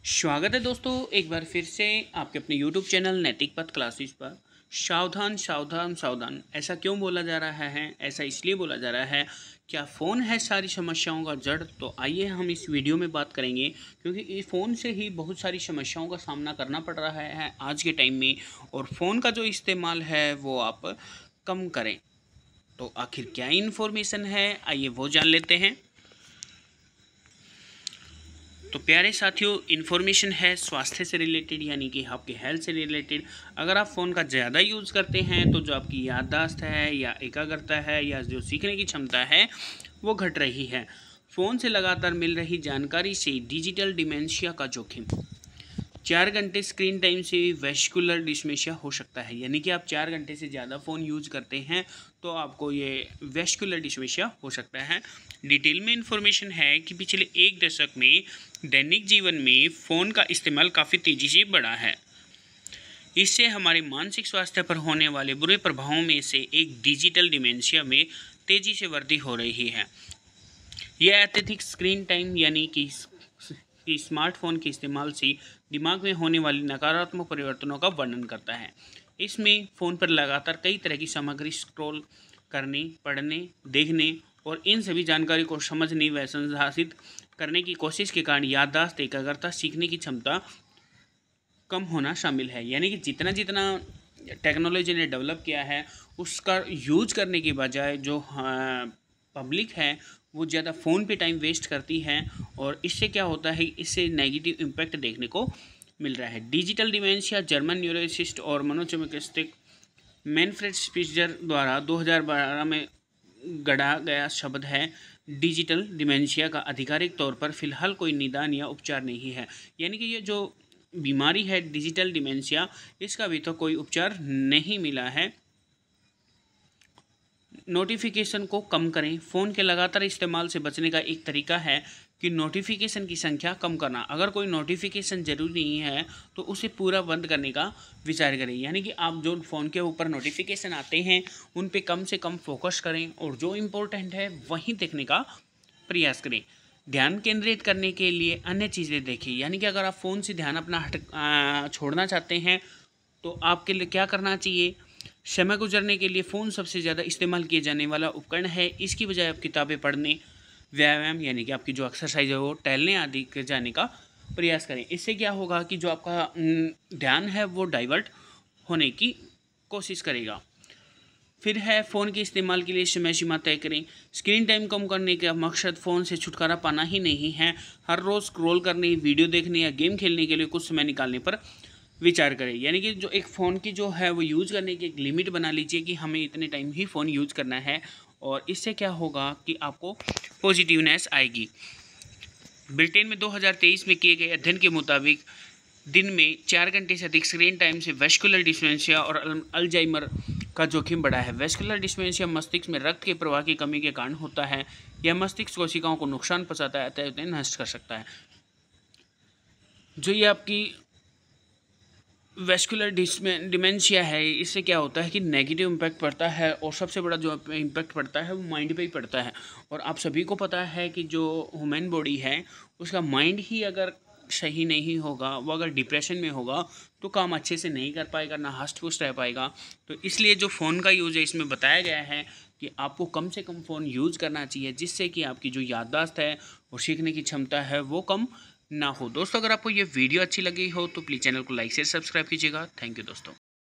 स्वागत है दोस्तों एक बार फिर से आपके अपने YouTube चैनल नैतिक पथ क्लासेस पर। सावधान सावधान सावधान, ऐसा क्यों बोला जा रहा है? ऐसा इसलिए बोला जा रहा है, क्या फ़ोन है सारी समस्याओं का जड़? तो आइए हम इस वीडियो में बात करेंगे, क्योंकि इस फ़ोन से ही बहुत सारी समस्याओं का सामना करना पड़ रहा है आज के टाइम में, और फ़ोन का जो इस्तेमाल है वो आप कम करें। तो आखिर क्या इन्फॉर्मेशन है, आइए वो जान लेते हैं। तो प्यारे साथियों, इन्फॉर्मेशन है स्वास्थ्य से रिलेटेड, यानी कि आपके हेल्थ से रिलेटेड। अगर आप फ़ोन का ज़्यादा यूज़ करते हैं तो जो आपकी याददाश्त है या एकाग्रता है या जो सीखने की क्षमता है वो घट रही है। फ़ोन से लगातार मिल रही जानकारी से डिजिटल डिमेंशिया का जोखिम। 4 घंटे स्क्रीन टाइम से वेस्कुलर डिस्मेशिया हो सकता है, यानी कि आप 4 घंटे से ज़्यादा फ़ोन यूज करते हैं तो आपको ये वेस्कुलर डिस्मेशिया हो सकता है। डिटेल में इन्फॉर्मेशन है कि पिछले 1 दशक में दैनिक जीवन में फ़ोन का इस्तेमाल काफ़ी तेज़ी से बढ़ा है। इससे हमारे मानसिक स्वास्थ्य पर होने वाले बुरे प्रभावों में से एक डिजिटल डिमेंशिया में तेज़ी से वृद्धि हो रही है। यह अत्यधिक स्क्रीन टाइम यानी कि स्मार्टफोन के इस्तेमाल से दिमाग में होने वाली नकारात्मक परिवर्तनों का वर्णन करता है। इसमें फ़ोन पर लगातार कई तरह की सामग्री स्क्रॉल करने, पढ़ने, देखने और इन सभी जानकारी को समझने व संसाधित करने की कोशिश के कारण याददाश्त, एकाग्रता, सीखने की क्षमता कम होना शामिल है। यानी कि जितना जितना टेक्नोलॉजी ने डेवलप किया है उसका यूज करने के बजाय जो पब्लिक है वो ज़्यादा फ़ोन पे टाइम वेस्ट करती है, और इससे क्या होता है, इससे नेगेटिव इम्पैक्ट देखने को मिल रहा है। डिजिटल डिमेंशिया जर्मन न्यूरोसिस्ट और मनोचिकित्सक मैनफ्रेड स्पिट्जर द्वारा 2012 में गढ़ा गया शब्द है। डिजिटल डिमेंशिया का आधिकारिक तौर पर फिलहाल कोई निदान या उपचार नहीं है। यानी कि ये जो बीमारी है डिजिटल डिमेंशिया, इसका अभी तो कोई उपचार नहीं मिला है। नोटिफिकेशन को कम करें। फ़ोन के लगातार इस्तेमाल से बचने का एक तरीका है कि नोटिफिकेशन की संख्या कम करना। अगर कोई नोटिफिकेशन ज़रूरी नहीं है तो उसे पूरा बंद करने का विचार करें। यानी कि आप जो फ़ोन के ऊपर नोटिफिकेशन आते हैं उन पे कम से कम फोकस करें और जो इम्पोर्टेंट है वहीं देखने का प्रयास करें। ध्यान केंद्रित करने के लिए अन्य चीज़ें देखें। यानी कि अगर आप फ़ोन से ध्यान अपना छोड़ना चाहते हैं तो आपके लिए क्या करना चाहिए? समय गुजरने के लिए फ़ोन सबसे ज़्यादा इस्तेमाल किए जाने वाला उपकरण है। इसकी बजाय आप किताबें पढ़ने, व्यायाम यानी कि आपकी जो एक्सरसाइज है वो टहलने आदि के जाने का प्रयास करें। इससे क्या होगा कि जो आपका ध्यान है वो डाइवर्ट होने की कोशिश करेगा। फिर है फ़ोन के इस्तेमाल के लिए समय सीमा तय करें। स्क्रीन टाइम कम करने का मकसद फ़ोन से छुटकारा पाना ही नहीं है। हर रोज़ स्क्रॉल करने, वीडियो देखने या गेम खेलने के लिए कुछ समय निकालने पर विचार करें। यानी कि जो एक फ़ोन की जो है वो यूज़ करने की एक लिमिट बना लीजिए कि हमें इतने टाइम ही फ़ोन यूज़ करना है, और इससे क्या होगा कि आपको पॉजिटिवनेस आएगी। ब्रिटेन में 2023 में किए गए अध्ययन के मुताबिक दिन में 4 घंटे से अधिक स्क्रीन टाइम से वेस्कुलर डिस्मेंशिया और अल्जाइमर का जोखिम बढ़ा है। वेस्कुलर डिस्मेंशिया मस्तिष्क में रक्त के प्रवाह की कमी के कारण होता है। यह मस्तिष्क कोशिकाओं को नुकसान पहुंचाता है, अतः उन्हें नष्ट कर सकता है। जो ये आपकी वेस्कुलर डिमेंशिया है, इससे क्या होता है कि नेगेटिव इम्पैक्ट पड़ता है, और सबसे बड़ा जो इम्पैक्ट पड़ता है वो माइंड पे ही पड़ता है। और आप सभी को पता है कि जो ह्यूमन बॉडी है उसका माइंड ही अगर सही नहीं होगा, वो अगर डिप्रेशन में होगा तो काम अच्छे से नहीं कर पाएगा, ना हष्ट पुष्ट रह पाएगा। तो इसलिए जो फ़ोन का यूज़ है इसमें बताया गया है कि आपको कम से कम फ़ोन यूज़ करना चाहिए, जिससे कि आपकी जो याददाश्त है और सीखने की क्षमता है वो कम ना हो। दोस्तों, अगर आपको ये वीडियो अच्छी लगी हो तो प्लीज़ चैनल को लाइक शेयर सब्सक्राइब कीजिएगा। थैंक यू दोस्तों।